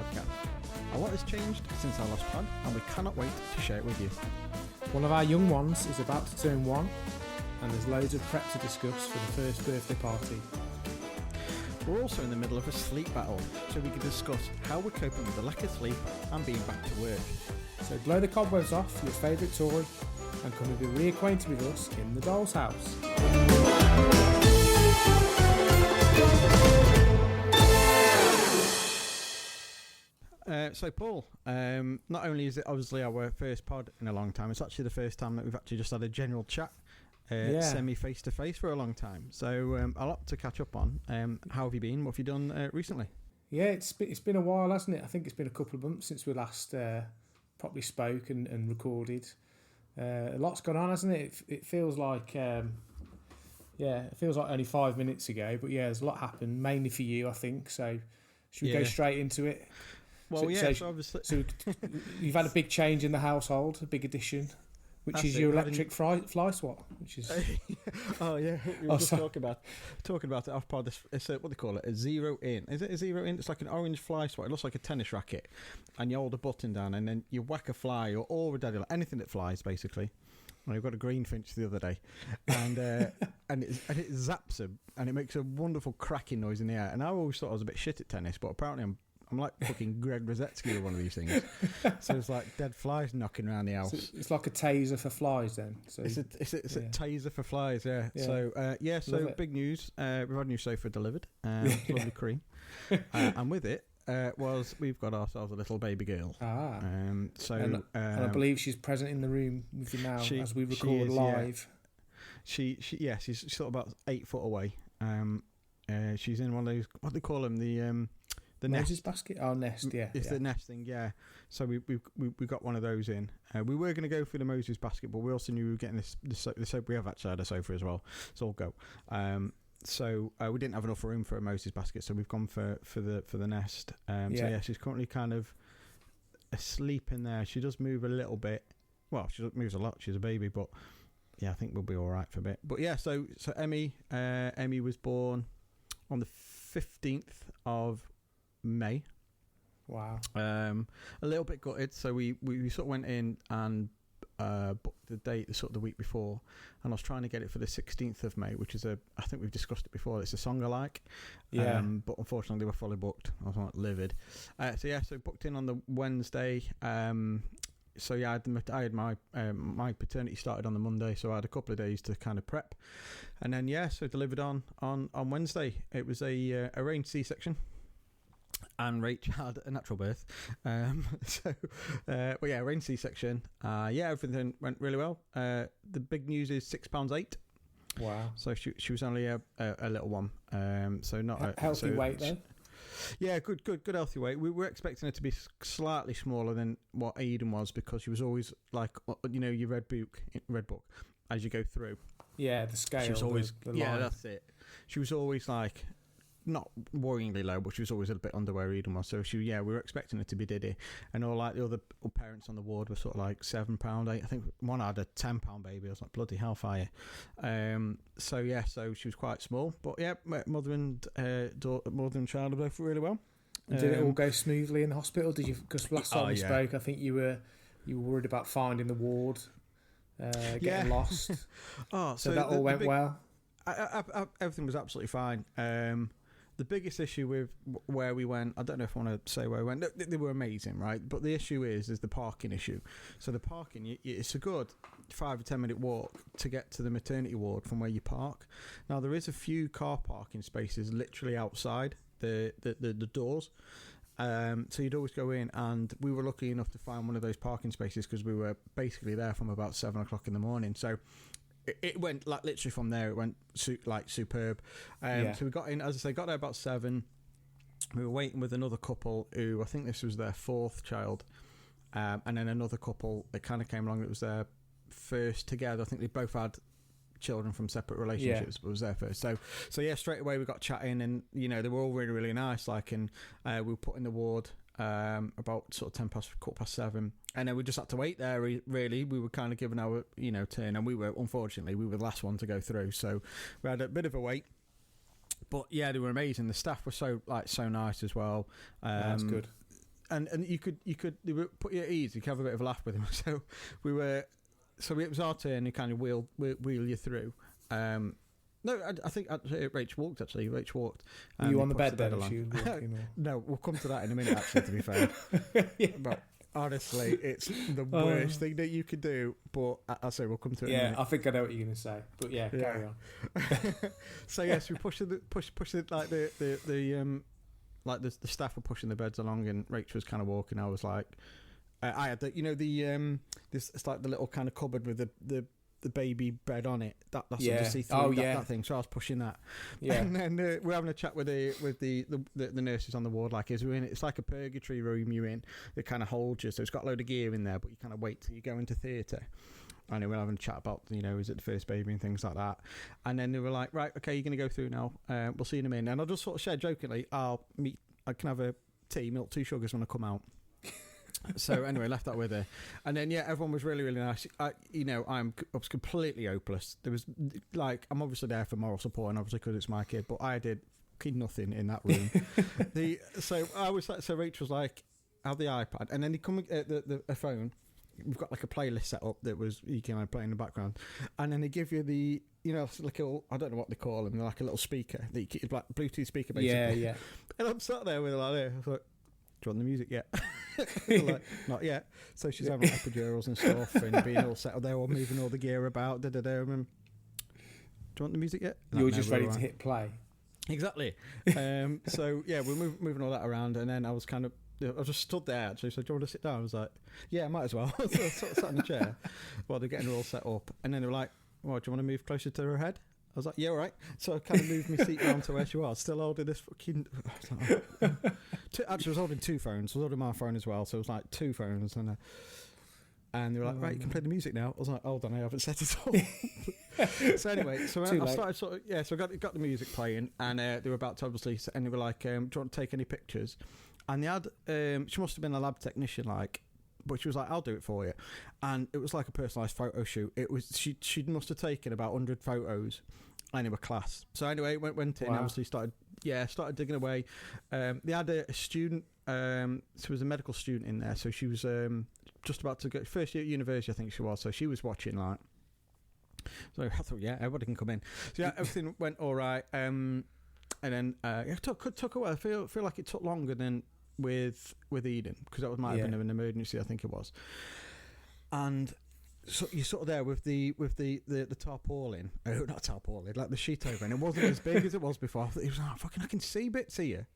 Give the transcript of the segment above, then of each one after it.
podcast. A lot has changed since our last pod, and we cannot wait to share it with you. One of our young ones is about to turn 1, and there's loads of prep to discuss for the first birthday party. We're also in the middle of a sleep battle, so we can discuss how we're coping with the lack of sleep and being back to work. So blow the cobwebs off your favourite toy and come and be reacquainted with us in the doll's house. So Paul, not only is it obviously our first pod in a long time, it's actually the first time that we've actually just had a general chat, semi face to face for a long time. So a lot to catch up on. How have you been? What have you done recently? Yeah, it's been a while, hasn't it? I think it's been a couple of months since we last properly spoke and recorded. A lot's gone on, hasn't it? It feels like it feels like only 5 minutes ago, but yeah, there's a lot happened, mainly for you, I think. So should we go straight into it? Well, so obviously... So you've had a big change in the household, a big addition, which is your electric fly swat, which is... oh, yeah. We were just talking about it off pod. It's what they call it, a zero in. Is it a zero in? It's like an orange fly swat. It looks like a tennis racket. And you hold a button down and then you whack a fly or a daddy, anything that flies, basically. And I've got a greenfinch the other day. And and it zaps him and it makes a wonderful cracking noise in the air. And I always thought I was a bit shit at tennis, but apparently I'm like fucking Greg Rosetsky with one of these things. So it's like dead flies knocking around the house. So it's like a taser for flies then. So it's a taser for flies, yeah. So big news. We've had a new sofa delivered. Lovely cream. And with it we've got ourselves a little baby girl. And I believe she's present in the room with you now as we record live. Yeah. She's sort of about 8 foot away. She's in one of those, what do they call them, the Moses nest basket? Oh, nest, yeah. It's the nest thing, yeah. So we got one of those in. We were going to go for the Moses basket, but we also knew we were getting the sofa. We have actually had a sofa as well, so we'll go. So we didn't have enough room for a Moses basket, so we've gone for the nest. So yeah, she's currently kind of asleep in there. She does move a little bit. Well, she moves a lot. She's a baby, but yeah, I think we'll be all right for a bit. But yeah, so Emmy was born on the 15th of May. Wow. A little bit gutted. So we sort of went in and booked the date sort of the week before, and I was trying to get it for the 16th of May, which is I think we've discussed it before. It's a song I like. Yeah. But unfortunately they were fully booked. I was like livid. So booked in on the Wednesday. So yeah, I had my paternity started on the Monday, so I had a couple of days to kind of prep, and then so delivered on Wednesday. It was a arranged C-section. And Rach had a natural birth. Arranged C-section. Everything went really well. The big news is £6.8. Wow. So she was only a little one. So not a healthy weight though. Yeah, good healthy weight. We were expecting her to be slightly smaller than what Aiden was, because she was always like, your red book as you go through. Yeah, the scale. She was always the line. That's it. She was always like, not worryingly low, but she was always a bit under where Eden was. So we were expecting her to be Diddy, and all like the other parents on the ward were sort of like £7.8. I think one had a £10 baby. I was like, bloody hellfire. So she was quite small, but yeah, mother and child are both really well. And did it all go smoothly in the hospital? Did you? Because last time we spoke, I think you were worried about finding the ward, getting lost. So that all went well. Everything was absolutely fine. The biggest issue with where we went, I don't know if I want to say where we went. They were amazing, right? But the issue is the parking issue. So the parking, it's a good 5 or 10 minute walk to get to the maternity ward from where you park. Now there is a few car parking spaces literally outside the doors. So you'd always go in, and we were lucky enough to find one of those parking spaces because we were basically there from about 7 o'clock in the morning. So it went like literally from there. It went superb. So we got in, as I say, got there about 7. We were waiting with another couple who I think this was their 4th child, and then another couple that kind of came along that was their first together. I think they both had children from separate relationships, but was there first. So straight away we got chatting, and they were all really, really nice. And we were put in the ward about sort of 7:15, and then we just had to wait there. Really, we were kind of given our turn, and we were the last one to go through, so we had a bit of a wait. But yeah, they were amazing. The staff were so nice as well. That's good. and you could they were put you at ease. You could have a bit of a laugh with him. So it was our turn. He kind of wheel you through. No, I think Rach walked actually. Rach walked. Were you on the bed then? She was walking, or? No, we'll come to that in a minute. Actually, to be fair, Yeah. but honestly, it's the worst thing that you could do. But I'll say we'll come to it. In a minute. I think I know what you're going to say. But carry on. So yes, we pushed it like the staff were pushing the beds along, and Rach was kind of walking. I was like, I had it's like the little kind of cupboard with the baby bed on it. That's just see through that thing. So I was pushing that. Yeah. And then we're having a chat with the nurses on the ward. Like, as we're in, it's like a purgatory room you're in that kind of holds you. So it's got a load of gear in there, but you kind of wait till you go into theatre. I know we're having a chat about, is it the first baby and things like that. And then they were like, right, okay, you're going to go through now. We'll see you in a minute. And I just sort of said jokingly, I can have a tea, milk, 2 sugars when I come out. So anyway, left that with her, and then everyone was really, really nice. I was completely hopeless. There was I'm obviously there for moral support, and obviously because it's my kid, but I did nothing in that room. So Rach was like, have the iPad, and then he come the phone. We've got like a playlist set up that was you can play in the background, and then they give you the like I don't know what they call them, they're like a little speaker that you keep, like Bluetooth speaker basically. Yeah. And I'm sat there with it like this. I was like, do you want the music yet? Like, not yet. So she's having epidurals and stuff and being all settled there, all moving all the gear about. Do you want the music yet? You were just ready to hit play. Exactly. So yeah, we're moving all that around, and then I was kind of, I just stood there actually. So do you want to sit down? I was like, yeah, I might as well. So I sat in the chair while they're getting her all set up, and then they were like, well, do you want to move closer to her head? I was like, yeah, all right. So I kind of moved my seat down to where she was, still holding this fucking... Actually, I was holding 2 phones. I was holding my phone as well, so it was like 2 phones. And they were like, right, you can play the music now. I was like, hold on, I haven't set it up. So anyway, so I started so I got the music playing, and they were about to obviously... And they were like, do you want to take any pictures? And they had... she must have been a lab technician, but she was like, I'll do it for you. And it was like a personalised photo shoot. It was she must have taken about 100 photos, and they were class. So anyway, went in, obviously started digging away. They had a student, so there was a medical student in there, so she was just about to go first year at university, I think she was. So she was watching so I thought, yeah, everybody can come in. So yeah, everything went all right. And then it took a while. I feel like it took longer than with Eden, because that might have been an emergency, I think it was. And so you're sort of there with the tarpaulin, not tarpaulin, like the sheet over, and it wasn't as big as it was before. I thought, it was like, fucking, I can see bits here.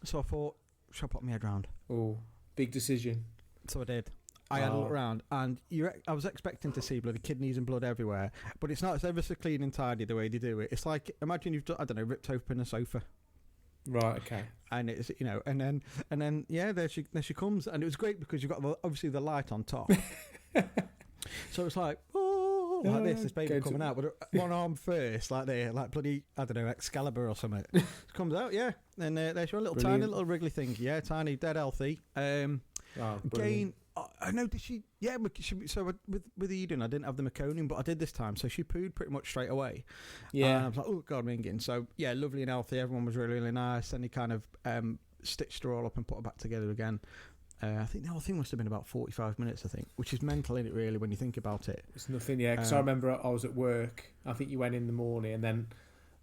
So I thought, should I put my head round? Oh, big decision. So I did. I had a look around, and I was expecting to see bloody kidneys and blood everywhere, but it's not. It's ever so clean and tidy the way they do it. It's like, imagine you've ripped open a sofa. Right. Okay. And it's and then there she comes, and it was great because you've got obviously the light on top. So it's like, oh, like this baby coming out, but one arm first, like bloody, I don't know, Excalibur or something. It comes out, and there's your tiny little wriggly thing, tiny, dead healthy. Again, I know. Did she? Yeah, so with Eden, I didn't have the meconium, but I did this time. So she pooed pretty much straight away. Yeah, and I was like, oh god, minging. So yeah, lovely and healthy. Everyone was really, really nice, and he kind of stitched her all up and put her back together again. I think the whole thing must have been about 45 minutes, I think, which is mental, isn't it, really, when you think about it? It's nothing, because I remember I was at work. I think you went in the morning, and then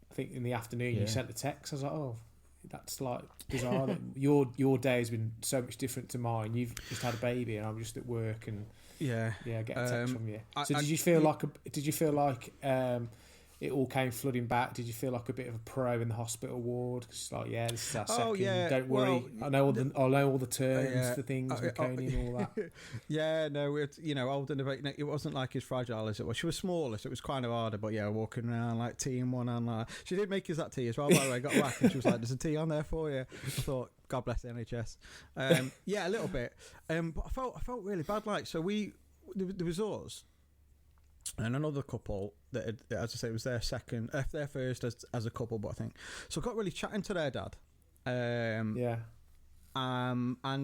I think in the afternoon you sent a text. I was like, oh, that's like bizarre. Your day has been so much different to mine. You've just had a baby, and I'm just at work, and get a text from you. So did you feel like it all came flooding back? Did you feel like a bit of a pro in the hospital ward? Cause like, this is our second. Don't worry, I know all the terms for things, meconium and all that. No, it's older. It wasn't like as fragile as it was. She was smaller, so it was kind of harder. But walking around like tea in one hand. She did make us that tea as well. By the way, got back and she was like, "There's a tea on there for you." I thought, God bless the NHS. A little bit. But I felt really bad. There was us. And another couple that, as I say, was their first as a couple, but I think so. I got really chatting to their dad. And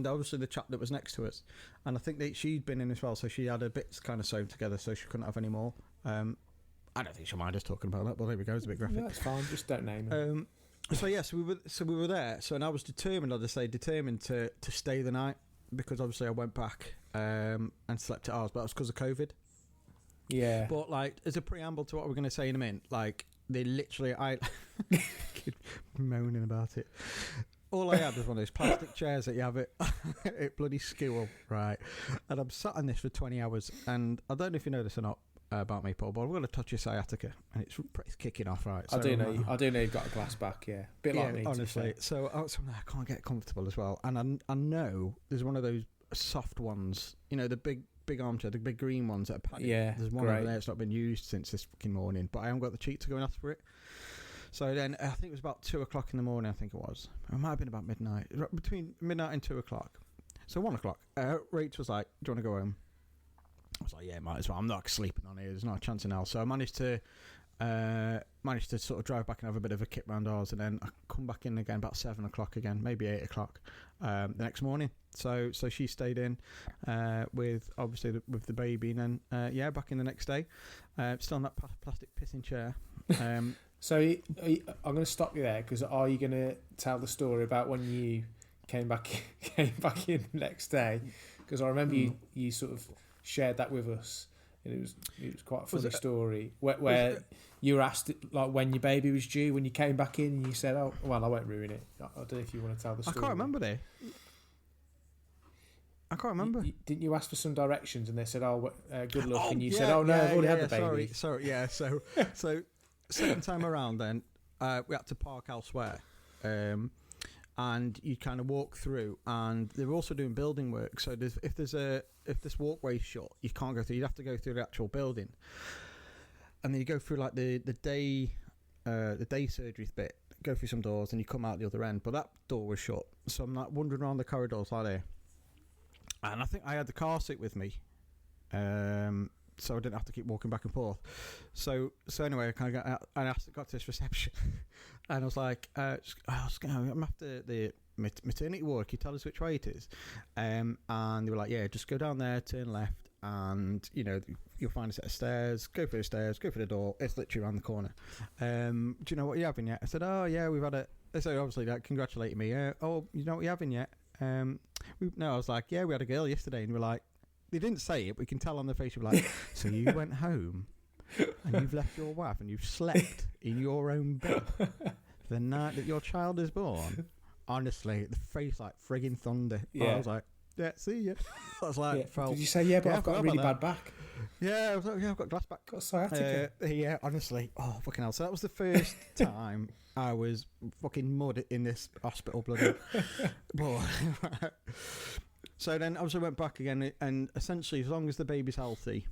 obviously the chap that was next to us, and I think that she'd been in as well, so she had her bits kind of sewn together, so she couldn't have any more. I don't think she'll mind us talking about that, but there we go. It's a bit graphic. That's fine. Just don't name it. So we were there. So and I was determined, to stay the night because obviously I went back and slept at ours, but it was because of COVID. Yeah. But like as a preamble to what we're going to say in a minute, like they literally, I keep moaning about it. All I had was one of those plastic chairs that you have at bloody school, right? And I'm sat on this for 20 hours, and I don't know if you know this or not about me, Paul, but I've got a touch of sciatica, and it's kicking off, right? So, I do know you've got a glass back, yeah. Bit like me, honestly. So I can't get comfortable as well, and I know there's one of those soft ones, you know, the big armchair, the big green ones that are padded. Yeah, there's one over there that's not been used since this fucking morning, but I haven't got the cheek to go and ask for it. So then I think it was about 2 o'clock in the morning. I think it was. It might have been about midnight, between midnight and 2 o'clock. So 1 o'clock. Rach was like, "Do you want to go home?" I was like, "Yeah, might as well. I'm not sleeping on here. There's not a chance in hell." So I managed to sort of drive back and have a bit of a kip round ours, and then I come back in again about 7 o'clock again, maybe 8 o'clock the next morning. So she stayed in with with the baby, and then back in the next day, still in that plastic pissing chair. So I'm going to stop you there, because are you going to tell the story about when you came back in the next day? Because I remember you sort of shared that with us, and it was quite a funny story where you were asked like when your baby was due when you came back in, and you said, "Oh, well, I won't ruin it." I don't know if you want to tell the story. I can't remember there. I can't remember. Didn't you ask for some directions, and they said, "Oh, good luck," and you said, "Oh no, I've already had the baby." Sorry, yeah. So second time around, then we had to park elsewhere, and you kind of walk through, and they're also doing building work. So if this walkway's shut, you can't go through. You have to go through the actual building, and then you go through like the day surgery bit. Go through some doors, and you come out the other end. But that door was shut, so I'm like wandering around the corridors like there. And I think I had the car seat with me, so I didn't have to keep walking back and forth. So anyway, I kind of got to this reception, and I was like, I'm after the maternity ward. Can you tell us which way it is? And they were like, yeah, just go down there, turn left, and you'll find a set of stairs. Go for the stairs, go for the door. It's literally around the corner. Do you know what you're having yet? I said, oh yeah, we've had it. So obviously that congratulated me. Oh, you know what you're having yet? No, I was like, yeah, we had a girl yesterday, and we're like, they didn't say it, but we can tell on their face. We're like, so you went home and you've left your wife and you've slept in your own bed the night that your child is born. Honestly, the face like frigging thunder. Yeah. I was like, yeah, see ya. I was like, did you say, but I've got a really bad back? Yeah, I was like, I've got glass back. Got sciatica. Yeah, honestly. Oh, fucking hell. So that was the first time I was fucking mud in this hospital bloody boy. So then I went back again, and essentially, as long as the baby's healthy,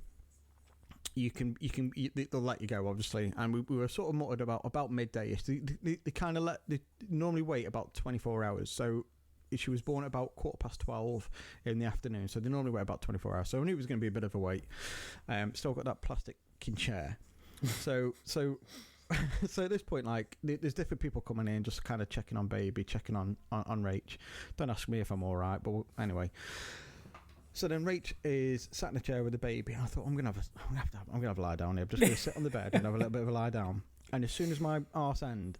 they'll let you go, obviously. And we were sort of muttered about midday. They normally wait about 24 hours. So she was born at about 12:15 in the afternoon. So they normally wait about 24 hours. So I knew it was going to be a bit of a wait. Still got that plastic chair. So at this point, like, there's different people coming in, just kind of checking on baby, checking on Rach. Don't ask me if I'm all right, but anyway. So then Rach is sat in a chair with the baby, and I thought, I'm gonna have a lie down here. I'm just gonna sit on the bed and have a little bit of a lie down. And as soon as my arse end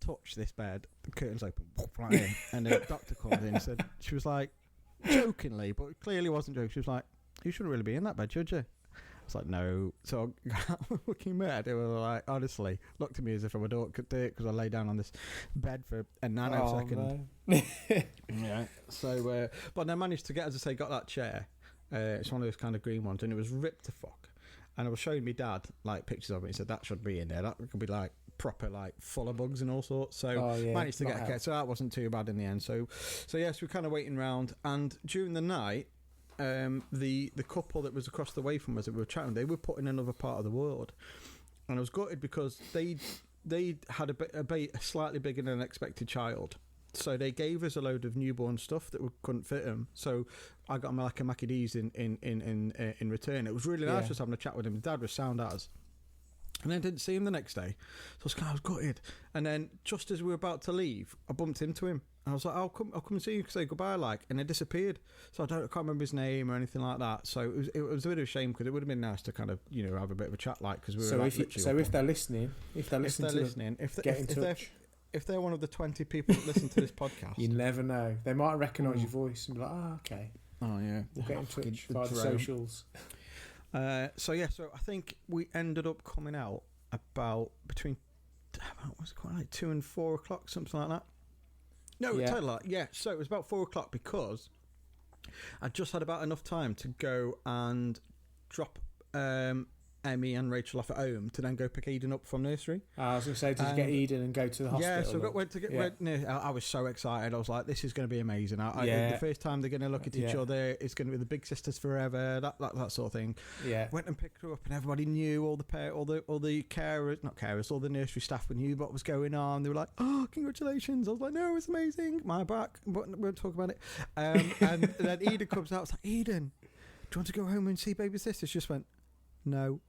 touched this bed, the curtains open, right in, and the doctor comes in and said, she was like, jokingly, but clearly wasn't joking. She was like, you shouldn't really be in that bed, should you? I was like, no. So I got looking mad. They were like, honestly, looked at me as if I would do it because I lay down on this bed for a nanosecond. Yeah. So, but I managed to get, as I say, got that chair. It's one of those kind of green ones, and it was ripped to fuck. And I was showing me dad like pictures of it. He said that should be in there. That could be like proper, like full of bugs and all sorts. So managed to get a kit. So that wasn't too bad in the end. So yes, we're kind of waiting around. And during the night, the couple that was across the way from us that we were chatting, they were put in another part of the ward, and I was gutted because they had a slightly bigger than expected child, so they gave us a load of newborn stuff that couldn't fit them. So I got like a Mackie D's in return. It was really nice just having a chat with him. Dad was sound as. And then didn't see him the next day. So I was gutted. And then just as we were about to leave, I bumped into him. And I was like, I'll come and see you, say goodbye, like. And it disappeared. So I can't remember his name or anything like that. So it was a bit of a shame, because it would have been nice to kind of, have a bit of a chat, like, because we were if they're listening, get in touch. if they're one of the 20 people that listen to this podcast, You never know. They might recognise your voice and be like, "Ah, okay." oh yeah, We'll get in Fucking touch via the drone. socials. So I think we ended up coming out about between what was it quite like 2 and 4 o'clock, something like that. No, Yeah. totally. Yeah, so it was about 4 o'clock because I just had about enough time to go and drop Emmy and Rachel off at home to then go pick Eden up from nursery. I was going to say, did you get Eden and go to the hospital? Yeah, so or- went to get. Yeah. I was so excited. I was like, "This is going to be amazing." Yeah. The first time they're going to look at each Yeah. other, it's going to be the big sisters forever. That sort of thing. Yeah. Went and picked her up, and everybody knew. All the carers, not carers, all the nursery staff knew what was going on. They were like, "Oh, congratulations!" I was like, "No, it's amazing." My back, but we won't talk about it. And then Eden comes out. It's like, "Eden, do you want to go home and see baby sisters?" She just went, "No."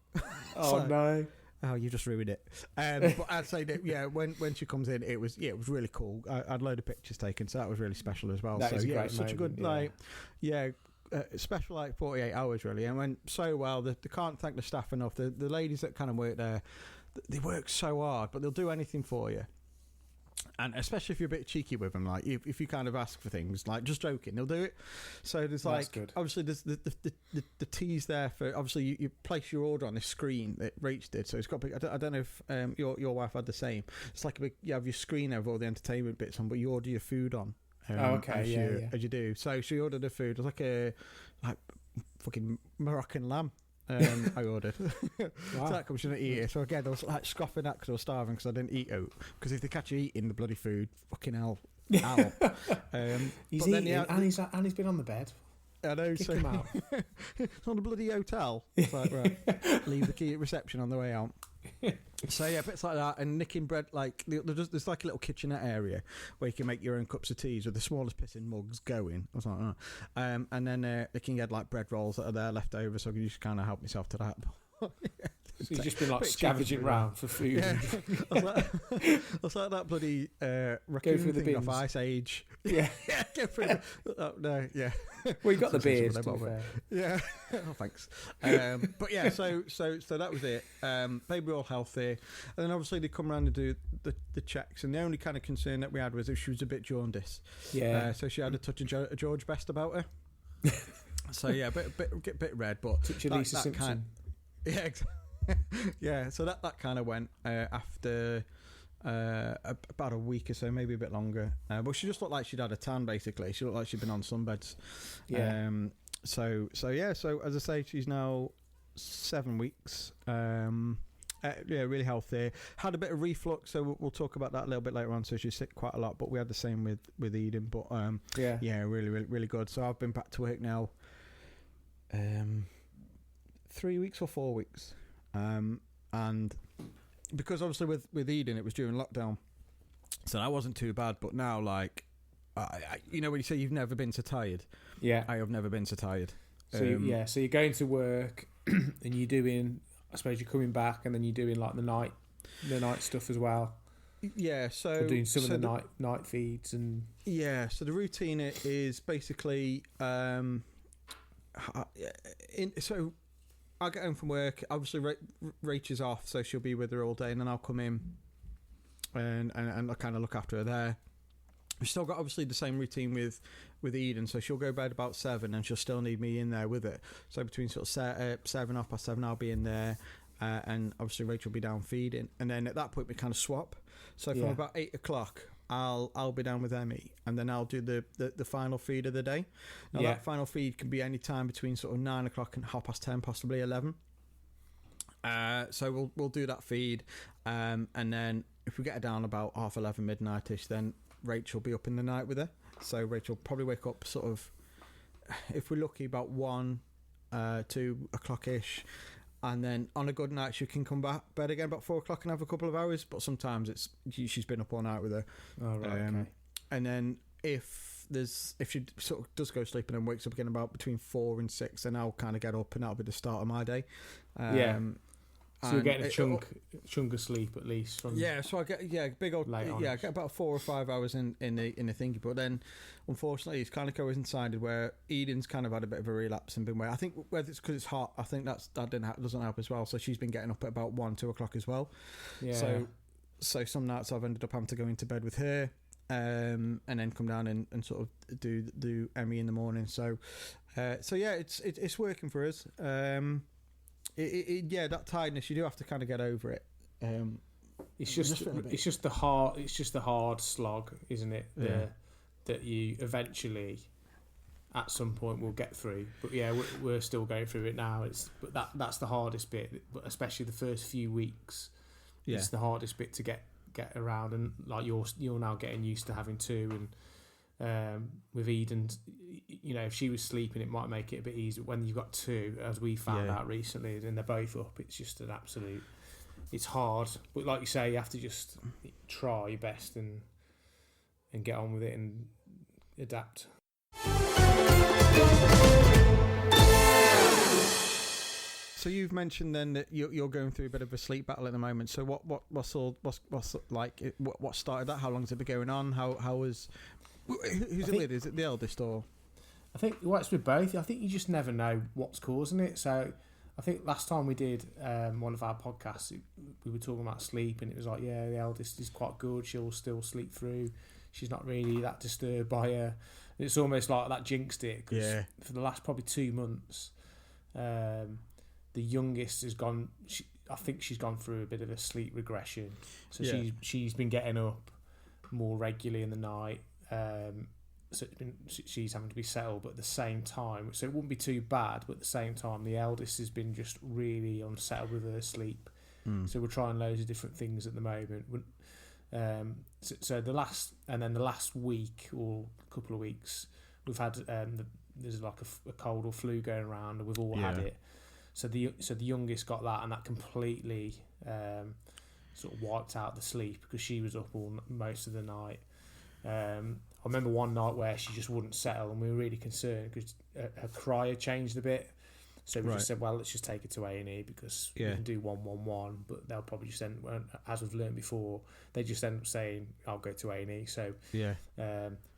Oh, So- no. Oh, you just ruined it. But I'd say that, yeah, when she comes in, it was really cool. I had a load of pictures taken, so that was really special as well. That so is a yeah, great it was such a moment, good yeah. special 48 hours really, and went so well. They can't thank the staff enough. The ladies that kind of work there, they work so hard, but they'll do anything for you. And especially if you're a bit cheeky with them, like if you kind of ask for things, like just joking, they'll do it. So there's That's good. obviously there's the teas there for obviously you place your order on this screen that Rach did. So it's got big, I don't know if your wife had the same. It's like a big, you have your screen over all the entertainment bits on, but you order your food on. Okay, as you do. So she ordered her food. It was like fucking Moroccan lamb. I ordered. Wow. So that comes, she didn't eat it. So again, I was like scoffing at because I was starving because I didn't eat oat. Because if they catch you eating the bloody food, fucking hell. Ow. He's but then, eating, yeah, and he's been on the bed. I know. Kick So him out. it's on a bloody hotel. It's like, right, leave the key at reception on the way out. So yeah, bits like that, and nicking bread. Like there's like a little kitchenette area where you can make your own cups of teas with the smallest pissing mugs going. I was like, oh. And then they can get like bread rolls that are there left over, so I can just kind of help myself to that. So he's just been like Bit scavenging cheeky, round for food. Yeah, I was like that bloody raccoon through the thing off bins. Ice Age. Yeah. Yeah, go through. Oh, no, yeah. Well, you got the Some sense beers, of to what be they fair. Yeah. Oh, thanks. But yeah, so that was it. Baby all healthy, and then obviously they come around and do the checks, and the only kind of concern that we had was if she was a bit jaundiced. Yeah. So she had a touch of George Best about her. So yeah, bit red, but Touch of Lisa Simpson. yeah, exactly. Yeah. So that kind of went after. About a week or so, maybe a bit longer. But she just looked like she'd had a tan. Basically, she looked like she'd been on sunbeds. Yeah. So yeah. So as I say, she's now 7 weeks. Yeah, really healthy. Had a bit of reflux, so we'll talk about that a little bit later on. So she's sick quite a lot, but we had the same with Eden. But yeah, really good. So I've been back to work now. 3 weeks or 4 weeks, and. Because obviously with Eden it was during lockdown, so that wasn't too bad. But now, like, you know when you say you've never been so tired, Yeah. I have never been so tired. So so you're going to work and you're doing, I suppose you're coming back and then you're doing like the night stuff as well. Yeah, so Or doing some so of the night feeds and yeah. So the routine is basically so I get home from work. Obviously, Rach is off, so she'll be with her all day, and then I'll come in and I kind of look after her there. We've still got obviously the same routine with Eden, so she'll go to bed about 7, and she'll still need me in there with it. So between sort of 7, 7:30, I'll be in there, and obviously Rachel will be down feeding, and then at that point we kind of swap. So from about 8 o'clock. I'll be down with Emmy, and then I'll do the final feed of the day. Now that final feed can be any time between sort of 9 o'clock and 10:30, possibly 11. So we'll do that feed, and then if we get her down about 11:30, midnight-ish, then Rachel will be up in the night with her. So Rachel will probably wake up sort of, if we're lucky, about 1, 2 o'clock-ish. And then on a good night, she can come back bed again about 4 o'clock and have a couple of hours. But sometimes she's been up all night with her. oh right, okay. And then if she sort of does go to sleep and then wakes up again about between 4 and 6, then I'll kind of get up and that'll be the start of my day. So you're getting a chunk of sleep at least from so I get big old late on. I get about 4 or 5 hours in the thingy, but then unfortunately it's kind of coincided where Eden's kind of had a bit of a relapse and been where I think whether it's because it's hot, I think that doesn't help as well. So she's been getting up at about 1, 2 o'clock as well. Yeah. So So some nights I've ended up having to go into bed with her, and then come down and sort of do Emmy in the morning. So yeah, it's working for us. Yeah, that tiredness, you do have to kind of get over it. It's just the hard slog, isn't it? Yeah. That you eventually, at some point, will get through. But yeah, we're still going through it now. But that's the hardest bit. But especially the first few weeks, it's the hardest bit to get around. And like you're now getting used to having two. And with Eden, if she was sleeping, it might make it a bit easier. When you've got two, as we found out recently, and they're both up, it's just an absolute. It's hard, but like you say, you have to just try your best and get on with it and adapt. So you've mentioned then that you're going through a bit of a sleep battle at the moment. So what's like? What started that? How long has it been going on? How was? Who's it with? Is it the eldest or? I think it's with both. I think you just never know what's causing it. So I think last time we did one of our podcasts, we were talking about sleep, and it was like, yeah, the eldest is quite good. She'll still sleep through. She's not really that disturbed by her. And it's almost like that jinxed it. Cause for the last probably 2 months, the youngest has gone. I think she's gone through a bit of a sleep regression. So she's been getting up more regularly in the night. So she's having to be settled, but at the same time, so it wouldn't be too bad. But at the same time, the eldest has been just really unsettled with her sleep. So we're trying loads of different things at the moment. So the last week or couple of weeks, we've had there's like a cold or flu going around, and we've all had it. So the youngest got that, and that completely sort of wiped out the sleep because she was up most of the night. I remember one night where she just wouldn't settle, and we were really concerned because her cry had changed a bit. So we just said, well, let's just take her to A&E because we can do 111, but they'll probably just end, as we've learned before, they just end up saying, I'll go to A&E. So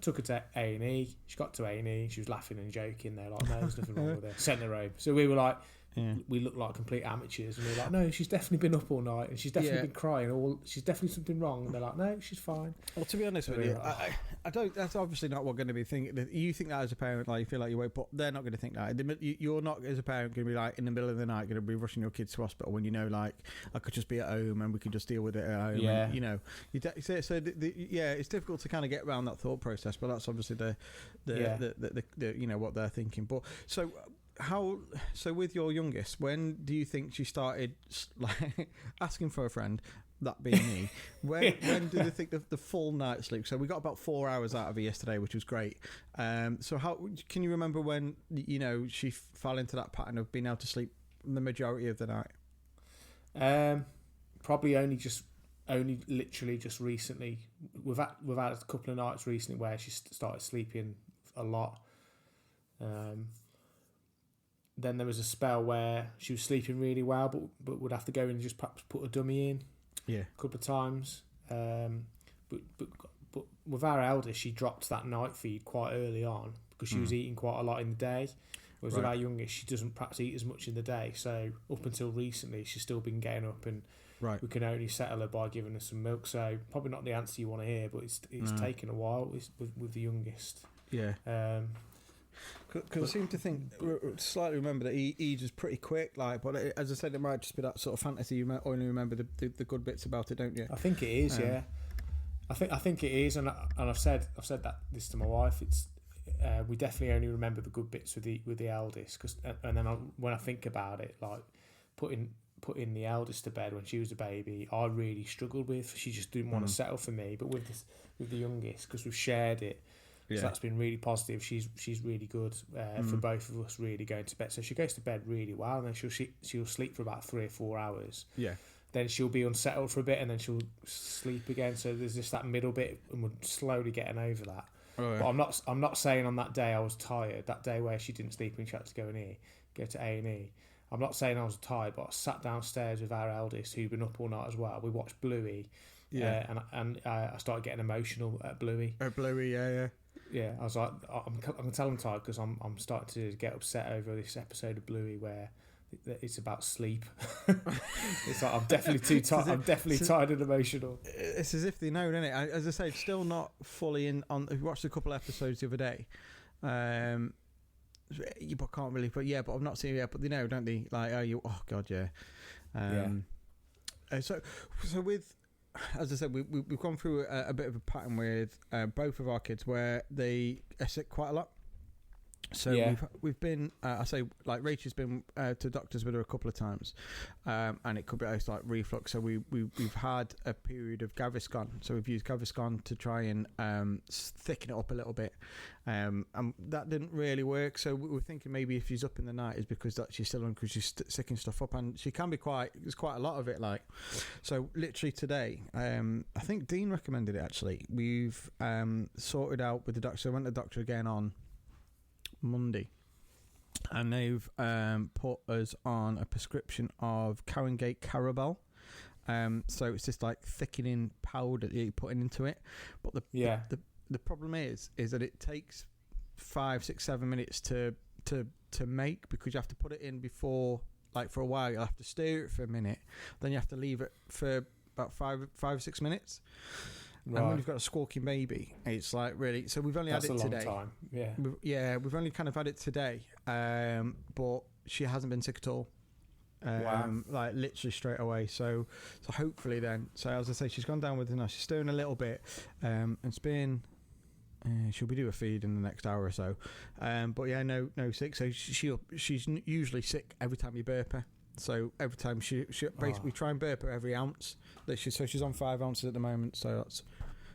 took her to A&E. She got to A&E. She was laughing and joking. They're like, no, there's nothing wrong with her. Sent her home. So we were like, we look like complete amateurs, and we're like, no, she's definitely been up all night, and she's definitely been crying. She's definitely something wrong. And they're like, no, she's fine. Well, to be honest with you, I don't. That's obviously not what we're going to be thinking. You think that as a parent, like you feel like you won't, but they're not going to think that. You're not as a parent going to be like in the middle of the night going to be rushing your kids to hospital when you know, like, I could just be at home and we could just deal with it at home. Yeah. And, it's difficult to kind of get around that thought process, but that's obviously the what they're thinking. But so with your youngest, when do you think she started like asking for a friend, that being me? when do they think the full night's sleep? So we got about 4 hours out of her yesterday, which was great. So how can you remember when she fell into that pattern of being able to sleep the majority of the night? Probably only literally just recently. We've had a couple of nights recently where she started sleeping a lot. Then there was a spell where she was sleeping really well, but would have to go in and just perhaps put a dummy in. Yeah, a couple of times. But with our eldest, she dropped that night feed quite early on because she was eating quite a lot in the day. Whereas with our youngest, she doesn't perhaps eat as much in the day. So up until recently, she's still been getting up, and we can only settle her by giving her some milk. So probably not the answer you want to hear, but it's taken a while with the youngest. Yeah. Because I seem to slightly remember that he was pretty quick, but as I said, it might just be that sort of fantasy. You might only remember the good bits about it, don't you? I think it is, yeah. I think it is, and I've said this to my wife. It's we definitely only remember the good bits with the eldest, and then when I think about it, like putting the eldest to bed when she was a baby, I really struggled with. She just didn't want to settle for me, but with the youngest, because we've shared it. So that's been really positive. She's really good for both of us really going to bed. So she goes to bed really well, and then she'll sleep for about 3 or 4 hours. Yeah. Then she'll be unsettled for a bit, and then she'll sleep again. So there's just that middle bit, and we're slowly getting over that. Oh, yeah. But I'm not saying on that day I was tired. That day where she didn't sleep and she had to go to A&E. I'm not saying I was tired, but I sat downstairs with our eldest, who'd been up all night as well. We watched Bluey. Yeah. And I started getting emotional at Bluey. At Bluey, yeah. Yeah, I was like, I'm telling tired because I'm starting to get upset over this episode of Bluey where it's about sleep. It's like I'm definitely too tired. I'm definitely tired and emotional. It's as if they know, isn't it? As I say, still not fully in on. I watched a couple episodes the other day. You can't really, but I've not seen it yet. But they know, don't they? Like, oh god, yeah. So with, as I said, we've gone through a bit of a pattern with both of our kids where they are sick quite a lot. So we've been, I say, like Rachel's been to doctors with her a couple of times, and it could be like reflux. So we've had a period of Gaviscon. So we've used Gaviscon to try and thicken it up a little bit, and that didn't really work. So we were thinking maybe if she's up in the night is because that she's still on, because she's sicking stuff up, and she can be there's quite a lot of it. Like, so literally today, I think Dean recommended it actually. We've sorted out with the doctor. So I went to the doctor again on Monday, and they've put us on a prescription of Carringate Carabel. So it's just like thickening powder that you're putting into it. But the problem is that it takes 5, 6, 7 minutes to make, because you have to put it in before, like for a while. You'll have to stir it for a minute, then you have to leave it for about 5 or 6 minutes. Right. And when you've got a squawking baby, it's like really. So we've only had it today. That's a long time. We've only kind of had it today, but she hasn't been sick at all. Wow. Like literally straight away. So hopefully then. So as I say, she's gone down with the nurse. She's stirring a little bit. It's been. She'll be due a feed in the next hour or so. But yeah, no sick. So she's usually sick every time you burp her. So every time she basically we try and burp her every ounce. So she's on 5 ounces at the moment. So that's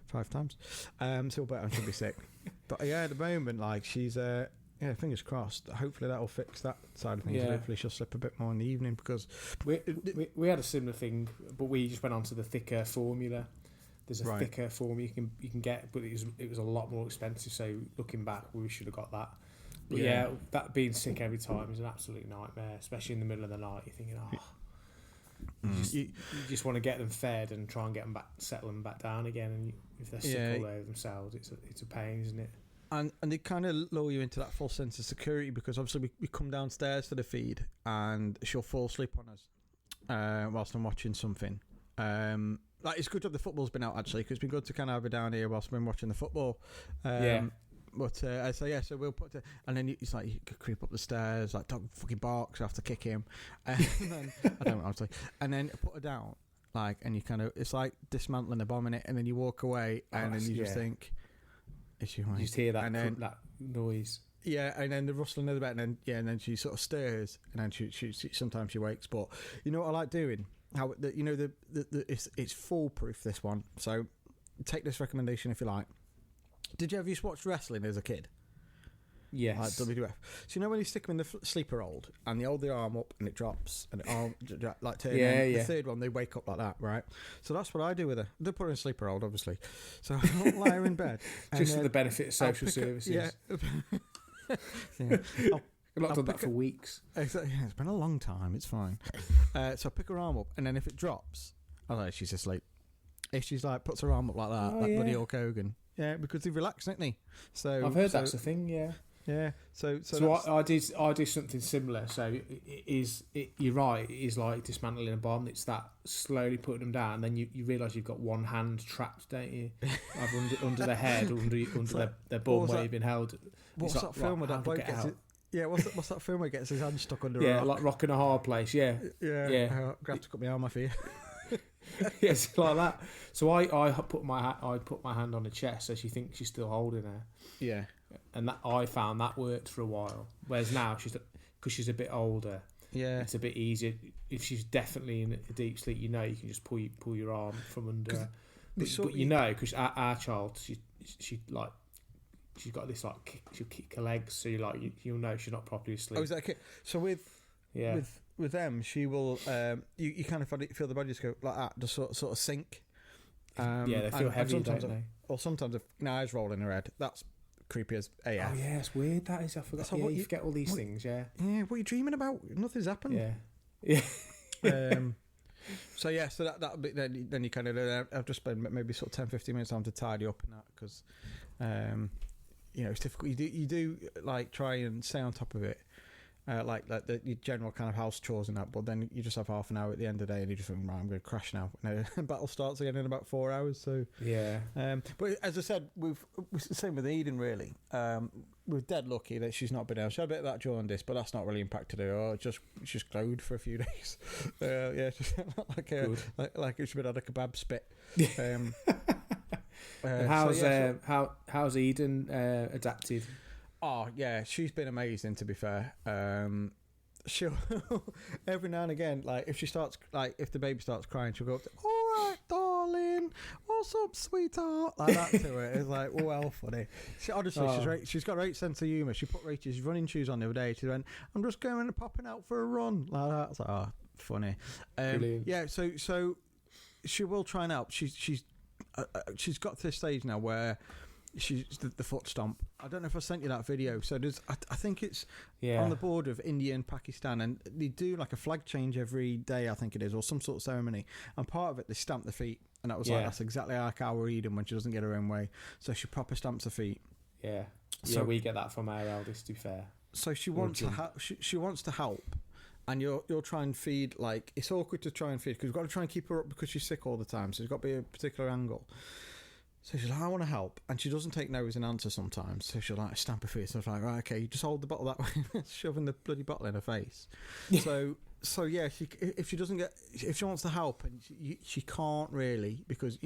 5 times. So we'll bet she'll be sick. But yeah, at the moment, like she's fingers crossed. Hopefully that'll fix that side of things. Yeah. Hopefully she'll slip a bit more in the evening, because we had a similar thing, but we just went on to the thicker formula. There's a thicker formula you can get, but it was a lot more expensive. So looking back, we should have got that. But yeah, that being sick every time is an absolute nightmare, especially in the middle of the night. You're thinking, you just want to get them fed and try and get them back, settle them back down again. And if they're sick all over themselves, it's a pain, isn't it? And they kind of lull you into that false sense of security, because obviously we come downstairs for the feed and she'll fall asleep on us whilst I'm watching something. Like, it's good job the football's been out, actually, because it's been good to kind of have her down here whilst we've been watching the football. But so we'll put it, and then it's like you could creep up the stairs, like dog fucking barks, I have to kick him, and then I don't obviously, and then put her down, like, and you kind of, it's like dismantling a bomb in it, and then you walk away, and then you just think, is she right? You just hear that, and then, that noise. Yeah, and then the rustling of the bed, and then she sort of stirs, and then she sometimes she wakes. But you know what I like doing? How it's foolproof, this one. So take this recommendation if you like. Did you ever used to watch wrestling as a kid? Yes. Like WWF. So you know when you stick them in the sleeper hold and they hold their arm up and it drops and it arm like turn the third one they wake up like that, right? So that's what I do with her. They put her in sleeper hold, obviously. So I don't lie her in bed. Just for the benefit of social services. I've not done that for weeks. Exactly. Yeah, it's been a long time. It's fine. So I pick her arm up, and then if it drops, I know she's asleep. If she's like puts her arm up like that, bloody Hulk Hogan. Yeah, because they relax, don't they? So I've heard that's a thing. Yeah. Yeah. So I did something similar. So you're right. It is like dismantling a bomb. It's that slowly putting them down, and then you realise you've got one hand trapped, don't you? Either under their head or under their bum where you've been held. What's that film where that bloke gets it? Yeah, what's that film where he gets his hand stuck under a rock? Yeah, like Rock in a Hard Place, yeah. I have to cut my arm off here. Yes, like that. So I put my hand on her chest so she thinks she's still holding her. Yeah. And that I found that worked for a while. Whereas now, because she's a bit older, it's a bit easier. If she's definitely in a deep sleep, you can just pull your arm from under her. But because our child, she's got this she'll kick her legs, so you'll know she's not properly asleep. Oh, is that okay? So with them, she will you kind of feel the body just go like that, just sort of sink. They feel heavy, don't they? Or sometimes if eyes roll in her head, that's creepy as AF. Oh yeah, it's weird. That is. I forgot. Yeah, you forget all these things. Yeah. Yeah. What are you dreaming about? Nothing's happened. Yeah. So that bit, then you kind of I've just spent maybe sort of 10-15 minutes on to tidy up in that, because it's difficult. You do like try and stay on top of it, like the your general kind of house chores and that. But then you just have half an hour at the end of the day, and you just think, right, I'm going to crash now. And the battle starts again in about 4 hours. So Yeah. but as I said, it's the same with Eden really. We're dead lucky that she's not been ill. She had a bit of that jaundice, but that's not really impacted her. Or it's just glowed for a few days. Yeah, just like it's been had a kebab spit. And how's Eden adapted? Oh yeah, she's been amazing. To be fair, she'll every now and again, like if if the baby starts crying, she'll go up to, "All right, darling, what's up, sweetheart?" Like that to her. It's like, well, funny. She's got a great sense of humour. She put Rachel's running shoes on the other day. She went, "I'm just going and popping out for a run," like that. It's like, oh, funny. Brilliant. Yeah, so she will try and help. She's got to this stage now where she's the foot stomp. I don't know if I sent you that video. So I think it's on the border of India and Pakistan, and they do like a flag change every day, I think it is, or some sort of ceremony. And part of it, they stamp the feet, and that was like, that's exactly like our Eden when she doesn't get her own way. So she proper stamps her feet. Yeah. So we get that from our eldest, to be fair. So she wants to she wants to help. And you'll try and feed, like, it's awkward to try and feed because you've got to try and keep her up because she's sick all the time. So there's got to be a particular angle. So she's like, I want to help. And she doesn't take no as an answer sometimes. So she'll like stamp her feet. So I'm like, right, okay, you just hold the bottle that way, shoving the bloody bottle in her face. So yeah, if she wants to help, and she can't really because,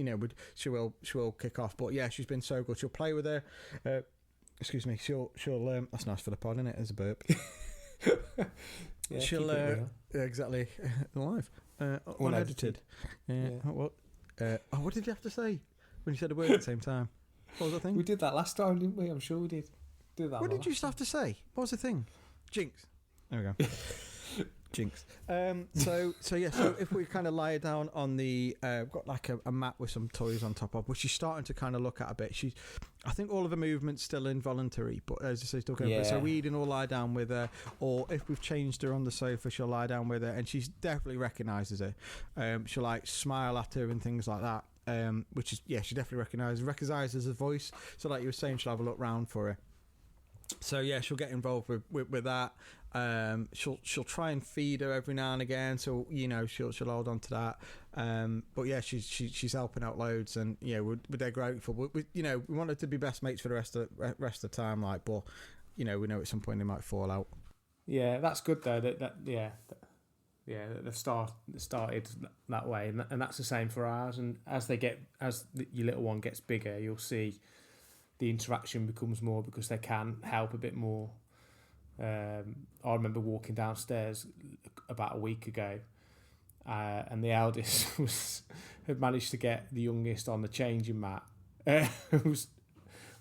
she will kick off. But yeah, she's been so good. She'll play with her. Excuse me. She'll that's nice for the pod, isn't it? As a burp. Yeah, she'll exactly live unedited. What did you have to say when you said a word at the same time? What was the thing? We did that last time, didn't we? I'm sure we did. What did you have to say? What was the thing? Jinx. There we go. Jinx. So if we kind of lie down on the got like a mat with some toys on top of, which she's starting to kind of look at a bit. I think all of her movements still involuntary, but as I say, still going. So Eden will lie down with her, or if we've changed her on the sofa, she'll lie down with her, and she definitely recognises her. She'll like smile at her and things like that. Which is she definitely recognises her voice. So like you were saying, she'll have a look round for her. So yeah, she'll get involved with that. She'll try and feed her every now and again, so she'll hold on to that. But yeah, she's helping out loads, and we're dead grateful. We want her to be best mates for the rest of the time, like. But we know at some point they might fall out. Yeah, that's good though. They've started that way, and that's the same for ours. And as your little one gets bigger, you'll see the interaction becomes more because they can help a bit more. I remember walking downstairs about a week ago, and the eldest had managed to get the youngest on the changing mat.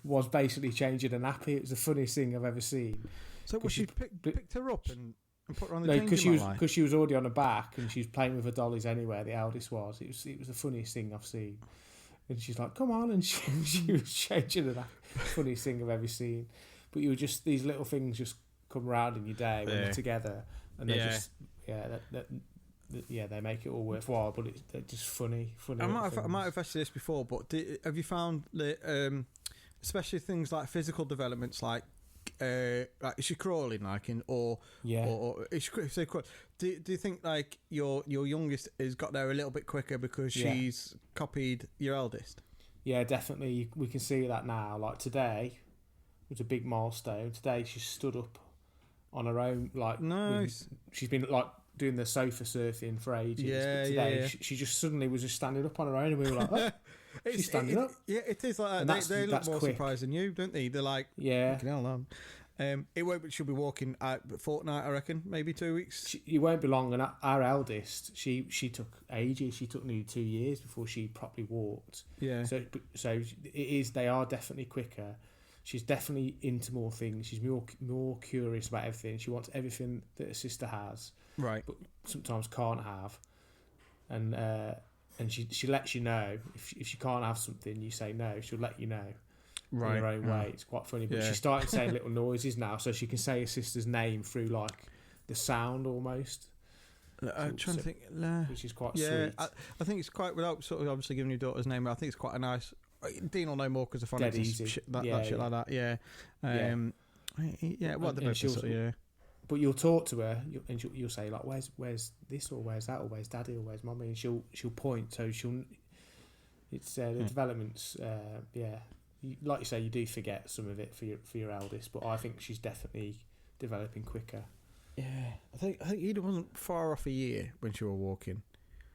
Was basically changing a nappy. It was the funniest thing I've ever seen. So she picked her up and put her on the changing mat? Because she was already on her back and she was playing with her dollies anywhere. The eldest was. It was the funniest thing I've seen. And she's like, "Come on!" And she was changing the funniest thing I've ever seen. But these little things just come round in your day when they're together, and they just they make it all worthwhile. But they're just funny. I might have asked you this before, but have you found that, especially things like physical developments, like is she crawling, or is she crawling? Do you think like your youngest has got there a little bit quicker because she's copied your eldest? Yeah, definitely. We can see that now. Like today was a big milestone. Today she stood up on her own. Like nice. She's been like doing the sofa surfing for ages. But today she just suddenly was just standing up on her own, and we were like, oh, she's standing up. Yeah, it is like that. They look more surprised than you, don't they? They're like, hell on. She'll be walking a fortnight, I reckon, maybe 2 weeks. It won't be long. And our eldest, she took ages. She took nearly 2 years before she properly walked. Yeah. So it is. They are definitely quicker. She's definitely into more things. She's more curious about everything. She wants everything that her sister has, right? But sometimes can't have. And she lets you know if she can't have something. You say no. She'll let you know. Right. In her own way. It's quite funny. But she's starting saying little noises now, so she can say her sister's name through like the sound almost. I'm trying to think. Which is quite sweet. I think it's quite, without sort of obviously giving your daughter's name, I think it's quite a nice. Dean will know more because of phonics and shit like that. Yeah. What the but you'll talk to her and you'll say like, where's this, or where's that, or where's daddy, or where's mummy, and she'll point. So it's the developments. Like you say, you do forget some of it for your eldest, but I think she's definitely developing quicker. Yeah, I think Eda wasn't far off a year when she were walking.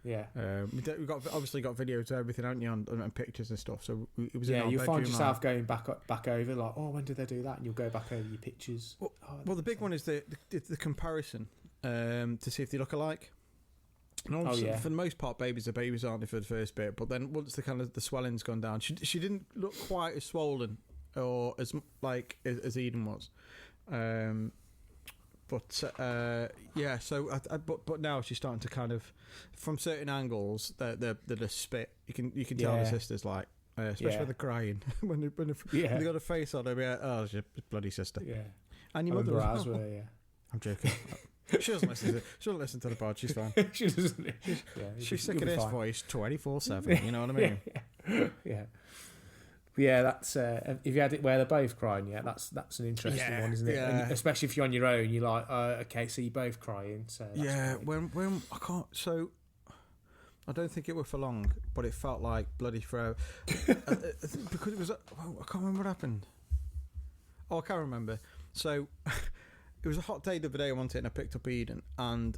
Yeah, we've obviously got videos of everything, haven't you, and pictures and stuff. So it was in our you bedroom, find yourself going back over like, oh, when did they do that? And you'll go back over your pictures. Well, the big one is the comparison to see if they look alike. And for the most part, babies are babies, aren't they, for the first bit? But then once the swelling's gone down, she didn't look quite as swollen or as Eden was. But now she's starting to kind of, from certain angles, the spit. You can tell the sister's like, especially when they're crying, when they got a face on her. Yeah, oh, she's a bloody sister. Yeah, and your mother as well. Yeah, I'm joking. She doesn't listen to the pod. She's fine. She doesn't. She's sick of this voice 24/7. You know what I mean? Yeah. Yeah, that's if you had it where they're both crying, that's an interesting one, isn't it? Yeah. And especially if you're on your own, you're like, okay, so you're both crying. So that's great. when I can't. So I don't think it was for long, but it felt like bloody forever because it was. I can't remember what happened. Oh, I can't remember. So it was a hot day the other day. I wanted, and I picked up Eden, and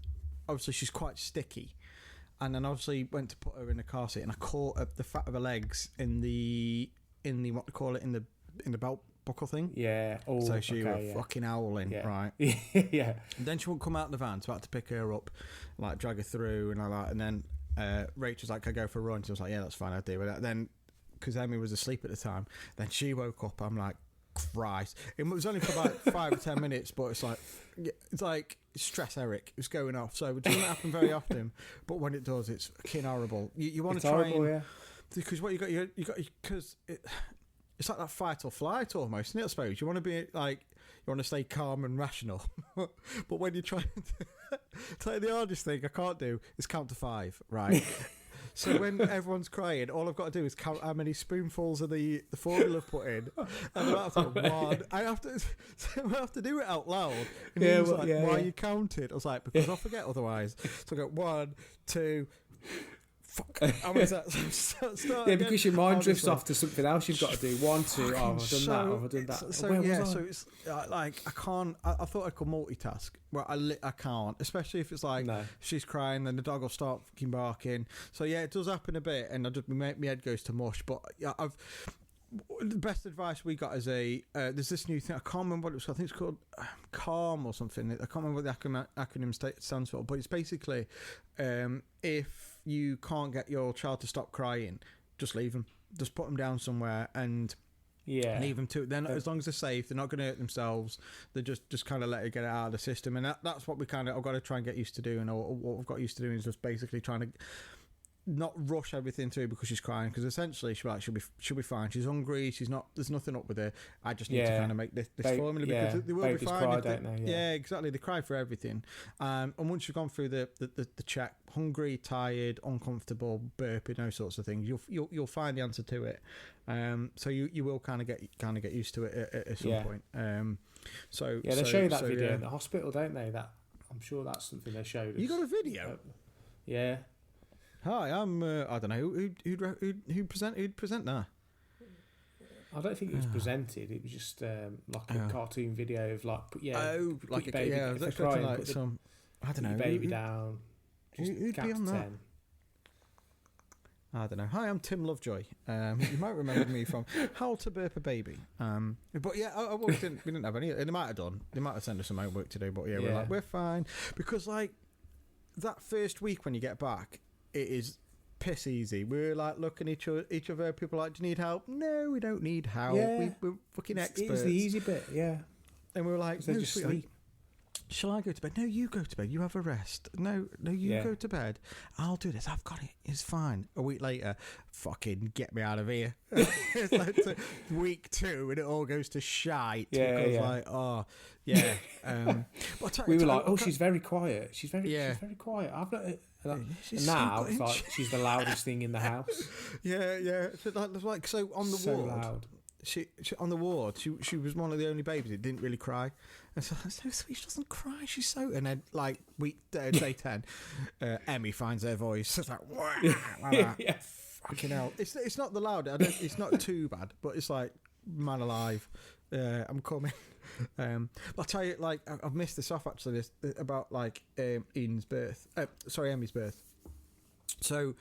obviously she's quite sticky. And then obviously went to put her in the car seat, and I caught the fat of her legs in the what they call it, in the belt buckle thing. Yeah. Oh, so she was fucking howling, right? Yeah. And then she wouldn't come out of the van, so I had to pick her up, like drag her through and all that. And then Rachel's like, "Can I go for a run?" She was like, "Yeah, that's fine, I'll do it." Then, because Amy was asleep at the time, then she woke up. I'm like, Christ! It was only for about 5 or 10 minutes, but it's like stress, Eric. It's going off. So it doesn't happen very often, but when it does, it's fucking horrible. You want to try horrible, and because what you got because it's like that fight or flight almost, isn't it? I suppose you want to be like, you want to stay calm and rational, but when you try to the hardest thing I can't do is count to 5, right? So when everyone's crying, all I've got to do is count how many spoonfuls of the formula I've put in, and I have to go, one. I have to do it out loud. And he was like, "Why are you counting?" I was like, "Because I'll forget otherwise." So I go 1, 2. Fuck. Because your mind drifts off to something else you've got to do. 1, 2. Oh, I've done that. So it's like I can't. I thought I could multitask. Well, I can't, especially if it's like she's crying, then the dog will start fucking barking. So yeah, it does happen a bit, and my head goes to mush. But the best advice we got is there's this new thing. I can't remember what it was. I think it's called Calm or something. I can't remember what the acronym stands for, but it's basically if you can't get your child to stop crying, just leave them. Just put them down somewhere and leave them to it. Then as long as they're safe, they're not going to hurt themselves. They just kind of let it get out of the system, and that's what I've got to try and get used to doing, or what we've got used to doing is just basically trying to not rush everything through because she's crying, because essentially she'll be fine. She's hungry. There's nothing up with her. I just need to kind of make this formula because they will be fine. Cry, don't they? Yeah, exactly. They cry for everything. And once you've gone through the check, hungry, tired, uncomfortable, burping, those sorts of things, you'll find the answer to it. So you will kind of get used to it at some point. They show you that video in the hospital, don't they? That I'm sure that's something they showed us. You got a video? Yeah. Hi, I'm. I don't know who'd present that. I don't think it was presented. It was just like a cartoon video of like put your baby. Yeah, if they're crying, like some. I don't know. Your baby down. Who'd be on that? 10. I don't know. Hi, I'm Tim Lovejoy. You might remember me from How to Burp a Baby. But yeah, we didn't have any. They might have done. They might have sent us some homework to do. But we're like, we're fine, because like that first week when you get back, it is piss easy. We're like looking at each other. People are like, "Do you need help?" No, we don't need help. Yeah. We're fucking experts. It's the easy bit, yeah. And we were like, "No, just sleep." Shall I go to bed? No, you go to bed. You have a rest. No, you go to bed. I'll do this. I've got it. It's fine. A week later, fucking get me out of here. It's like week 2 and it all goes to shite. Yeah. Like, oh, yeah. We were like, she's very quiet. She's very quiet. I've not. Now it's like she's the loudest thing in the house. Yeah. So on the ward, loud. She on the ward. She was one of the only babies that didn't really cry, And so sweet. She doesn't cry. She's so. And then like day 10, Emmy finds her voice. It's like wow, Yeah. fucking hell. It's not the loud. It's not too bad, but it's like man alive. I'm coming. I'll tell you, like I've missed this off actually. This about like Ian's birth. Emmy's birth. So,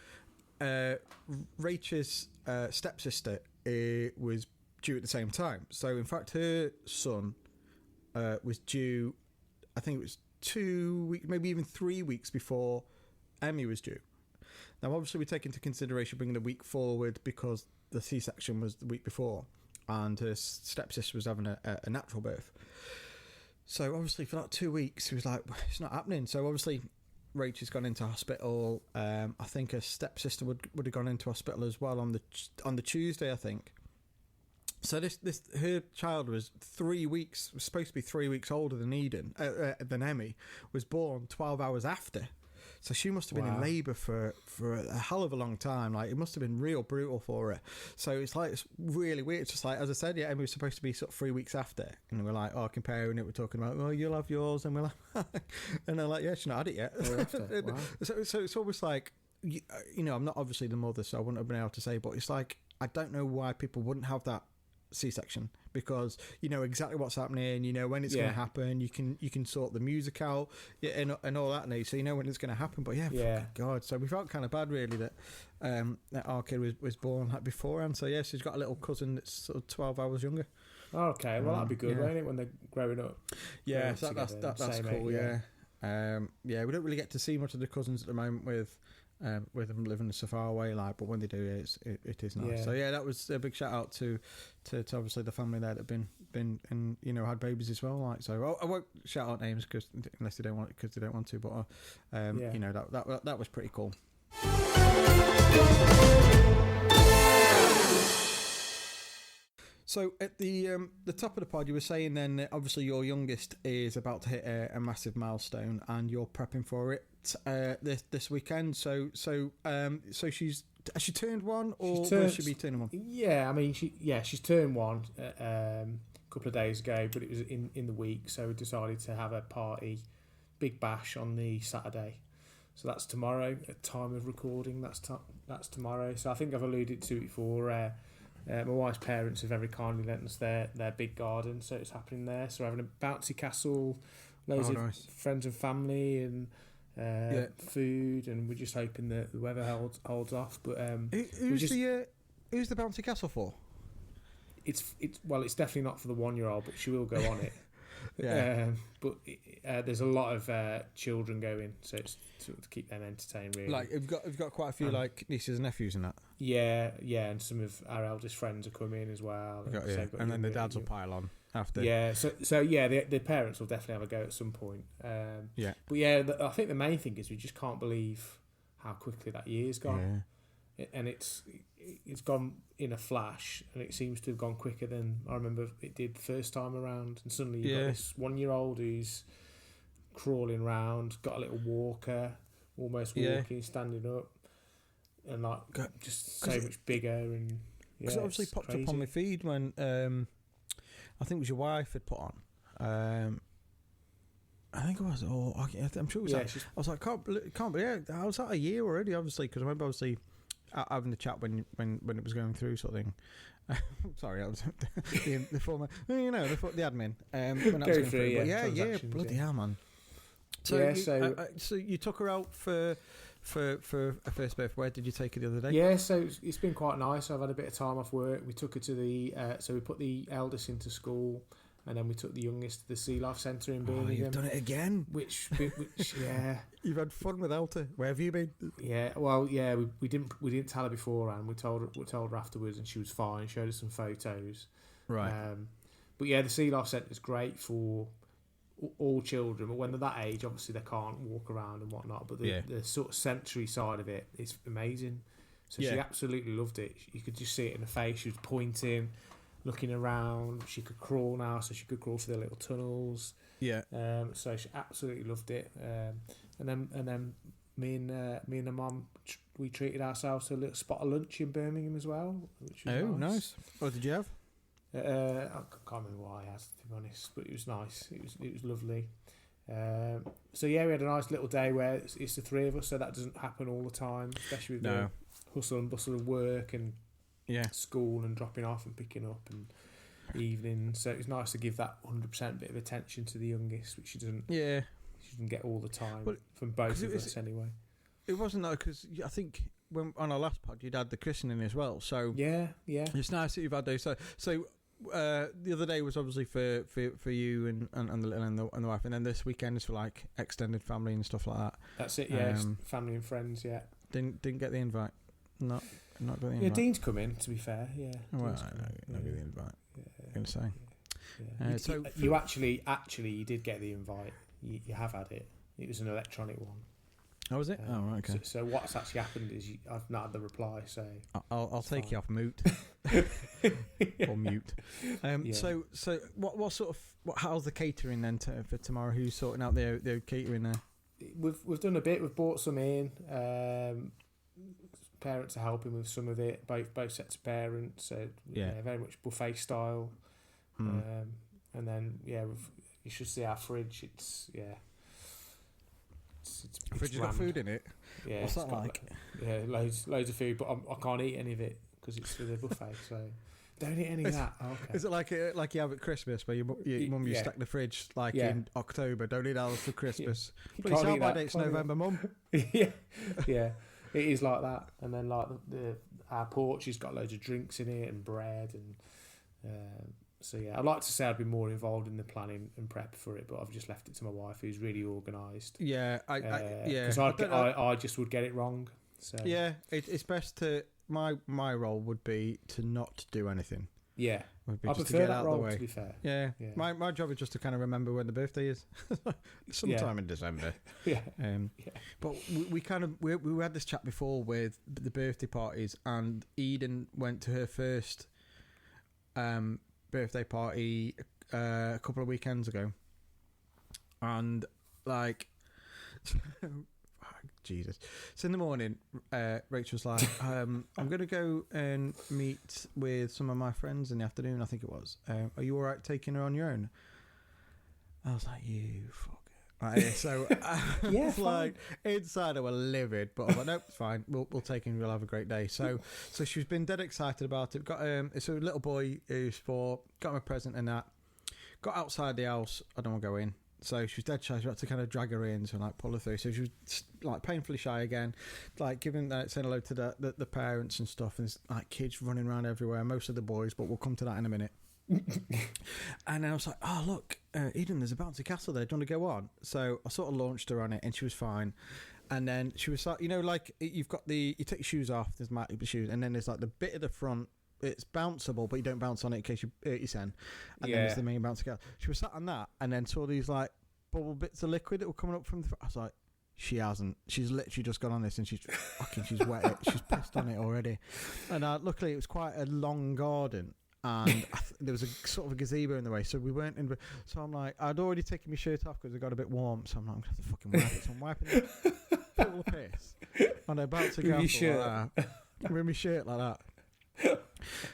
Rachel's stepsister was due at the same time. So, in fact, her son was due, I think it was 2 weeks, maybe even 3 weeks before Emmy was due. Now, obviously, we take into consideration bringing a week forward because the C-section was the week before and her stepsister was having a natural birth. So, obviously, for that 2 weeks, he was like, it's not happening. So, obviously, Rachel's gone into hospital. I think her stepsister would have gone into hospital as well on the Tuesday, I think. So her child was 3 weeks, was supposed to be 3 weeks older than than Emmy, was born 12 hours after. So she must have been in labour for a hell of a long time. Like, it must have been real brutal for her. So it's really weird. It's just like, as I said, yeah, Emmy was supposed to be sort of 3 weeks after. And we're like, comparing it, we're talking about, well, you'll have yours. And we're like, and they're like, yeah, she's not had it yet. Wow. So it's almost like, I'm not obviously the mother, so I wouldn't have been able to say, but it's like, I don't know why people wouldn't have that C-section, because you know exactly what's happening, you know when it's going to happen, you can sort the music out, and all that now, so you know when it's going to happen. But God, so we felt kind of bad really that our kid was born beforehand. So she's got a little cousin that's sort of 12 hours younger. Okay, well that'd be good, won't it, when they're growing up? Yeah, so that's cool. We don't really get to see much of the cousins at the moment with them living so far away, but when they do, it is nice. So that was a big shout out to obviously the family there that have been and had babies as well. So I won't shout out names unless they don't want to. But that was pretty cool. So at the top of the pod, you were saying then that obviously your youngest is about to hit a massive milestone, and you're prepping for it this weekend. So has she turned one, or will she be turning one? Yeah, I mean she's turned one a couple of days ago, but it was in the week, so we decided to have a party, big bash on the Saturday. So that's tomorrow at time of recording. That's tomorrow. So I think I've alluded to it before. My wife's parents have very kindly lent us their big garden, so it's happening there. So we're having a bouncy castle, loads of friends and family, and food, and we're just hoping that the weather holds off. But who's the bouncy castle for? It's definitely not for the 1-year-old, but she will go on it. But there's a lot of children going, so it's to keep them entertained. Really, like we've got quite a few nieces and nephews in that. Yeah, and some of our eldest friends are coming as well. And then the dads will pile on after. Yeah, so the parents will definitely have a go at some point. But I think the main thing is we just can't believe how quickly that year's gone. And it's gone in a flash, and it seems to have gone quicker than I remember it did the first time around. And suddenly you've got this 1-year-old who's crawling around, got a little walker, almost walking, standing up, and just so much bigger. And because it obviously popped up on my feed when I think it was your wife had put on. I think it was, I'm sure it was. I was like, can't believe. I was that a year already, obviously, because I remember obviously having the chat when it was going through, sort of thing. Sorry, that was the former, the admin. When that was going through, bloody hell, man. So you took her out for a first birth. Where did you take her the other day? Yeah, so it's been quite nice. I've had a bit of time off work. We took her to so we put the eldest into school, and then we took the youngest to the Sea Life Centre in Birmingham. You've done it again. Which yeah. You've had fun with Elta. Where have you been? Yeah, well, we didn't tell her beforehand. We told her afterwards, and she was fine. Showed us some photos. Right. But the Sea Life Centre is great for all children, but when they're that age, obviously they can't walk around and whatnot. But the sort of sensory side of it is amazing. So she absolutely loved it. You could just see it in her face. She was pointing, looking around. She could crawl now, so she could crawl through the little tunnels. Yeah. So she absolutely loved it. And then me and the mum, we treated ourselves to a little spot of lunch in Birmingham as well. Which was nice. What did you have? I can't remember what I asked, to be honest, but it was nice. It was lovely. So yeah, we had a nice little day where it's the three of us, so that doesn't happen all the time, especially with the hustle and bustle of work and school and dropping off and picking up and evening. So it was nice to give that 100% bit of attention to the youngest, which she doesn't. Yeah, she doesn't get all the time from both of us anyway. It wasn't though, because I think when on our last pod you'd had the christening as well. So yeah, it's nice that you've had those. So. The other day was obviously for you and the little and the wife, and then this weekend is for like extended family and stuff like that. That's it, yeah. Family and friends, yeah. Didn't get the invite. Not got the invite. Yeah, Dean's come in. To be fair, yeah. Well, not get the invite. I'm gonna say. Yeah. So you actually you did get the invite. You have had it. It was an electronic one. Oh, was it? Oh, right, okay. So what's actually happened is I've not had the reply, so... I'll take fine. You off mute. Or mute. So what sort of... how's the catering then for tomorrow? Who's sorting out the catering there? We've done a bit. We've brought some in. Parents are helping with some of it. Both sets of parents. So, very much buffet style. And then, you should see our fridge. It's fridge has got food in it. Yeah, what's that like? Loads of food, but I can't eat any of it because it's for the buffet. So don't eat any of that. Oh, okay. Is it like you have at Christmas where your mum you stack the fridge in October? Don't eat ours for Christmas. Please sell by date's November, mum. Yeah, it is like that. And then like our porch has got loads of drinks in it and bread and. So I'd like to say I'd be more involved in the planning and prep for it, but I've just left it to my wife, who's really organised. Yeah, because I just would get it wrong. So it's best to my role would be to not do anything. Yeah, I prefer that role. To be fair, yeah. My job is just to kind of remember when the birthday is, sometime in December. But we kind of we had this chat before with the birthday parties, and Eden went to her first. Birthday party a couple of weekends ago, and Jesus. So in the morning, Rachel's like, I'm going to go and meet with some of my friends in the afternoon, I think it was. Are you all right taking her on your own? I was like, you fucker. So like inside I was livid, but I was like, nope, it's fine. We'll take him. We'll have a great day. So she's been dead excited about it. Got it's a little boy who's 4. Got him a present and that. Got outside the house. I don't want to go in. So she was dead shy. She had to kind of drag her in to like pull her through. So she was like painfully shy again, like giving saying hello to the parents and stuff. And there's like kids running around everywhere. Most of the boys, but we'll come to that in a minute. And then I was like, oh look, Eden, there's a bouncy castle there, do you want to go on? So I sort of launched her on it and she was fine. And then she was like, like you've got you take your shoes off, there's multiple shoes, and then there's like the bit at the front, it's bounceable but you don't bounce on it in case you hurt your son, and then there's the main bouncy castle. She was sat on that and then saw these like bubble bits of liquid that were coming up from the I was like, she hasn't. She's literally just got on this and she's wet it. She's pissed on it already. And luckily it was quite a long garden. And there was a sort of a gazebo in the way, so we weren't in. So I'm like, I'd already taken my shirt off because it got a bit warm. So I'm like, I'm gonna have to fucking wipe it. So I'm wiping it full of piss, and I'm about to go with my shirt like that.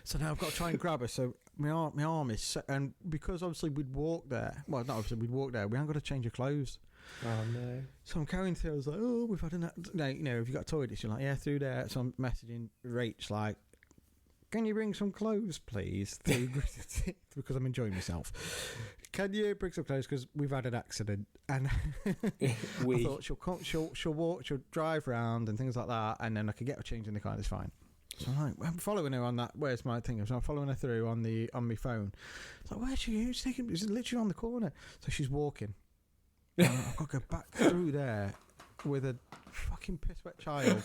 So now I've got to try and grab her. So my arm is set, and because obviously we'd walk there. Well, not obviously we'd walk there. We haven't got to change your clothes. Oh no! So I'm carrying through. I was like, oh, we've had enough. No, have you got a toilet? She's like, yeah, through there. So I'm messaging Rach like, can you bring some clothes, please? Because I'm enjoying myself. Can you bring some clothes? Because we've had an accident, and I thought she'll walk, she'll drive around and things like that, and then I could get her changed in the car. It's fine. So I'm following her on that. Where's my thing? So I'm following her through on my phone. It's like, where's she? She's taking. She's literally on the corner. So she's walking. I've got to go back through there with a fucking piss wet child.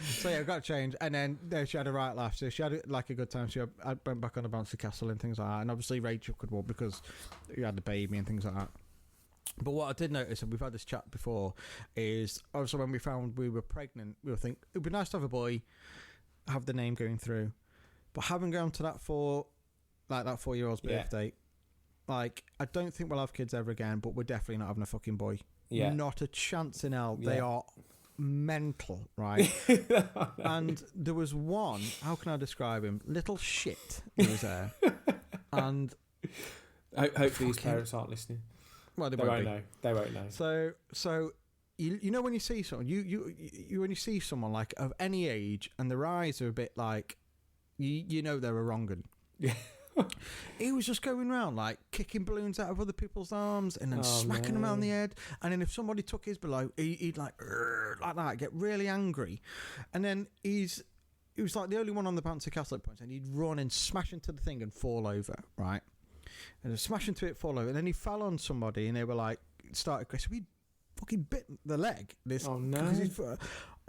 So I got to change, and then she had a right laugh. So she had like a good time. I went back on the bouncy castle and things like that. And obviously Rachel could walk because we had the baby and things like that. But what I did notice, and we've had this chat before, is also when we found we were pregnant, we were thinking it would be nice to have a boy, have the name going through, but having gone to that 4-year-old's birthday, like I don't think we'll have kids ever again. But we're definitely not having a fucking boy. Yeah, not a chance in hell. Yeah. They are mental, right? And there was one, how can I describe him? Little shit who was there. And Hopefully his parents aren't listening. Well, they They won't be. know. They won't know. So you know when you see someone, you when you see someone like of any age and their eyes are a bit like, you know they're a wrong 'un. Yeah. He was just going around like kicking balloons out of other people's arms and then Oh, smacking them no. on the head. And then if somebody took his below, he'd like that, get really angry. And then he was like the only one on the bouncy castle at points, and he'd run and smash into the thing and fall over, right? And smash into it, fall over, and then he fell on somebody, and they were like, started crashing. He fucking bit the leg. Oh, no.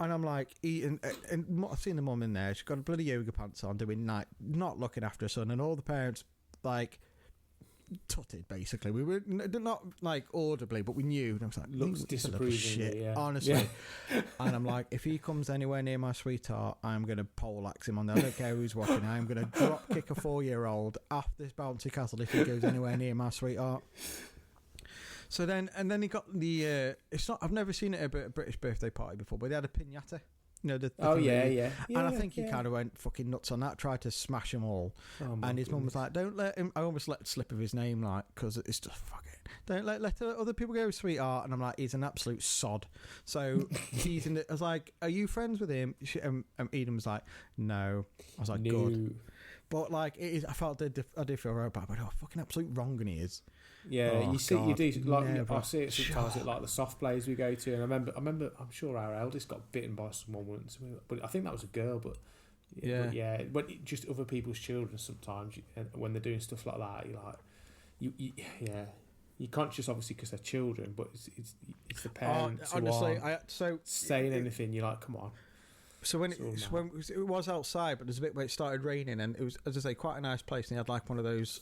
And I'm like, and I've seen the mum in there. She's got a bloody yoga pants on, doing not looking after her son, and all the parents like tutted. Basically, we were not like audibly, but we knew. And I was like, Looks "This is a load of disapprovingly, shit," yeah. honestly. Yeah. And I'm like, if he comes anywhere near my sweetheart, I'm going to poleaxe him on there. I don't care who's watching. I'm going to drop kick a 4-year-old off this bouncy castle if he goes anywhere near my sweetheart. So then he got the. It's not. I've never seen it at a British birthday party before, but they had a piñata. You know, the Oh, thing yeah, that yeah. and I think he kind of went fucking nuts on that. Tried to smash them all, Oh, my and his mum was goodness. like, "Don't let him." I almost let slip of his name, like, because it's just fuck it. Don't let other people go, sweetheart. And I'm like, he's an absolute sod. So he's in. I was like, "Are you friends with him?" Eden was like, "No." I was like, "Good." But like, it is. I felt I did feel right about, but how fucking absolute wrong and he is. Yeah, Oh, you see, God, you do like never. I see it sometimes at like the soft plays we go to, and I remember. I'm sure our eldest got bitten by someone once, but I think that was a girl. But yeah, when just other people's children sometimes, when they're doing stuff like that, you're conscious obviously because they're children, but it's the parents honestly, who aren't saying anything. You're like, come on. So when it was outside, but there's a bit where it started raining, and it was, as I say, quite a nice place. And he had like one of those,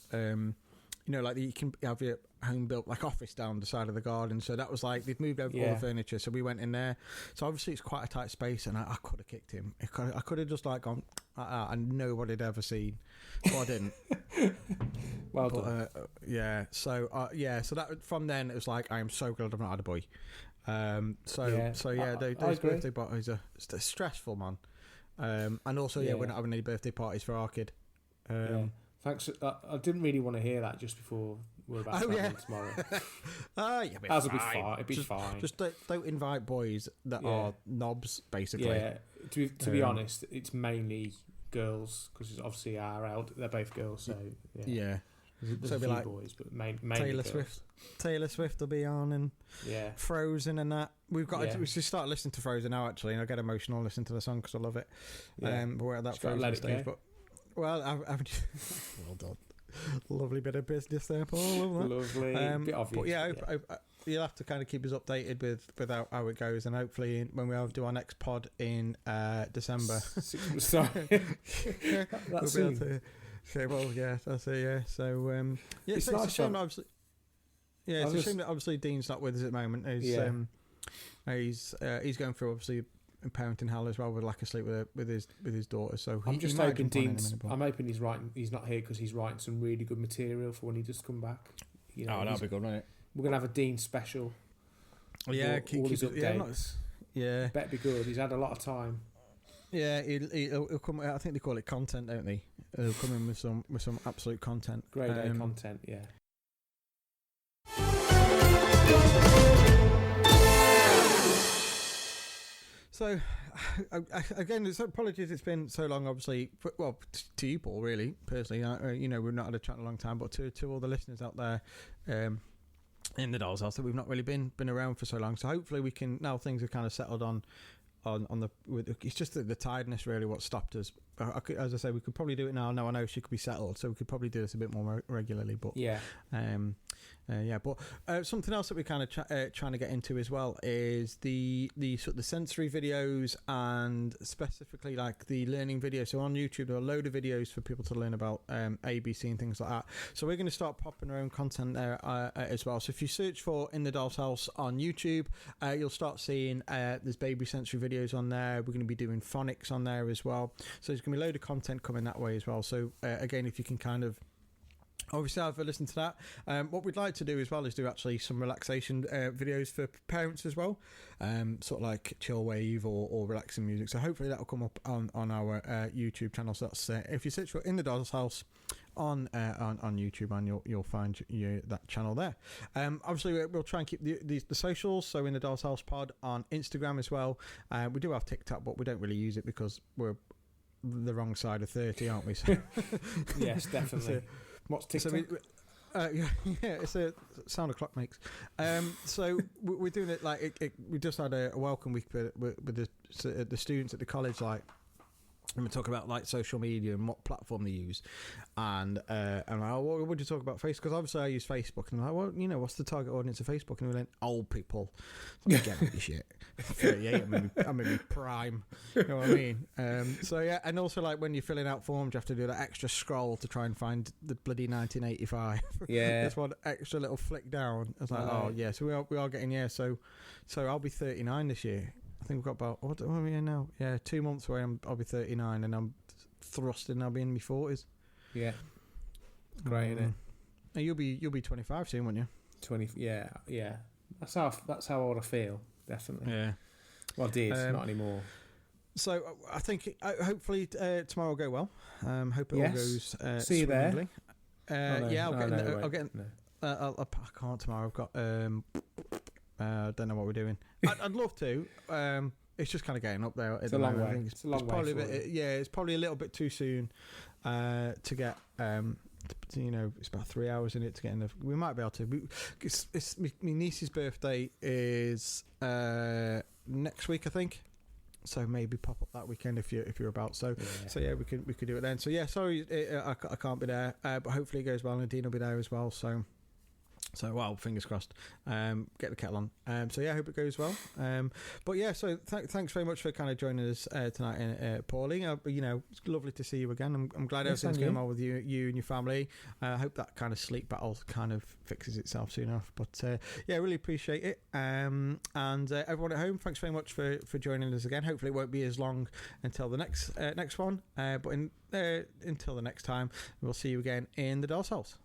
like you can have your home built like office down the side of the garden. So that was like they'd moved over all the furniture, so we went in there. So obviously it's quite a tight space, and I could have kicked him. I could have just like gone, and nobody had ever seen. But I didn't. Well done. So that from then it was like, I am so glad I've not had a boy. Those birthday parties are stressful, man. And also, we're not having any birthday parties for our kid. Thanks. I didn't really want to hear that just before we're about to have one tomorrow. That'll be fine. It'll be fine. Just don't invite boys that are knobs, basically. Yeah. To be honest, it's mainly girls because obviously they're both girls. So yeah. There's So a it'll few be like boys, but mainly girls. Taylor Swift will be on, and Frozen and that. We should start listening to Frozen now, actually, and I get emotional listening to the song because I love it. Yeah. But we're at that Just gotta Frozen let it stage. go. But well done. Lovely bit of business there, Paul. Love that. Lovely. Bit obvious. But yeah, you'll have to kind of keep us updated with how it goes, and hopefully when we do our next pod in December. Sorry. We'll be able to. Okay, well, yeah, that's it. Yeah, so it's a shame. Obviously, it's a shame that obviously Dean's not with us at the moment. He's going through obviously parenting hell as well with lack of sleep with his daughter. So I'm just hoping I'm hoping he's writing. He's not here because he's writing some really good material for when he does come back. That'll be good, won't it? We're gonna have a Dean special. Yeah, all his updates. Yeah, better be good. He's had a lot of time. Yeah, he'll come. I think they call it content, don't they? He'll come in with some absolute content. Grade A content, yeah. So, again, apologies. It's been so long. Obviously, to you, Paul, really personally. We've not had a chat in a long time, but to all the listeners out there. In the Doll's House, that we've not really been around for so long. So hopefully we can, now things have kind of settled on the. It's just the tiredness really what stopped us. As I say, we could probably do it now. Now I know she could be settled, so we could probably do this a bit more regularly. But But something else that we're kind of trying to get into as well is the sort of the sensory videos, and specifically like the learning videos. So on YouTube there are a load of videos for people to learn about ABC and things like that. So we're going to start popping our own content there as well. So if you search for In the Doll's House on YouTube, you'll start seeing there's baby sensory videos on there. We're going to be doing phonics on there as well. So there's going to be a load of content coming that way as well. So again, if you can kind of obviously have a listen to that. What we'd like to do as well is do actually some relaxation videos for parents as well, sort of like chill wave or relaxing music. So hopefully that will come up on our YouTube channel. So that's if you search for In the Doll's House on YouTube, and you'll find that channel there. Obviously, we'll try and keep the socials. So in the Doll's House Pod on Instagram as well. We do have TikTok, but we don't really use it because we're the wrong side of 30, aren't we? So yes, definitely. What's TikTok? Yeah, it's a sound a clock makes. So we're doing it like we just had a welcome week with the students at the college, like. And we talk about like social media and what platform they use, and what would you talk about Facebook? Because obviously I use Facebook, and I'm like, well, what's the target audience of Facebook? And we're like, old people. Like, get out of shit. 38, I'm maybe prime. You know what I mean? So yeah, and also like when you're filling out forms, you have to do that extra scroll to try and find the bloody 1985. Yeah, there's one extra little flick down. I was like, oh yeah, so we are getting So I'll be 39 this year. I think we've got about, what are we in now? Yeah, 2 months away, I'll be 39, and I'm thrusting, I'll be in my 40s. Yeah. Great, isn't it? And you'll be 25 soon, won't you? 20, yeah. That's how old I feel, definitely. Yeah. Well, I did, not anymore. So I think, hopefully tomorrow will go well. Hope it all goes See you smoothly. there. Yeah, I'll get I can't tomorrow, I've got... I don't know what we're doing. I'd love to. It's just kind of getting up there. It's a long way. It's a long way. It's probably a little bit too soon to get. It's about 3 hours in it to get in. We might be able to. It's my niece's birthday is next week, I think. So maybe pop up that weekend if you're about. So yeah, we could do it then. So yeah, sorry, I can't be there, but hopefully it goes well, and Dean will be there as well. So, well, fingers crossed. Get the kettle on. So, yeah, I hope it goes well. But, yeah, so thanks very much for kind of joining us tonight, Paulie. It's lovely to see you again. I'm glad everything's going well with you and your family. I hope that kind of sleep battle kind of fixes itself soon enough. But, yeah, I really appreciate it. And everyone at home, thanks very much for joining us again. Hopefully it won't be as long until the next one. But until the next time, we'll see you again in the Doll's House.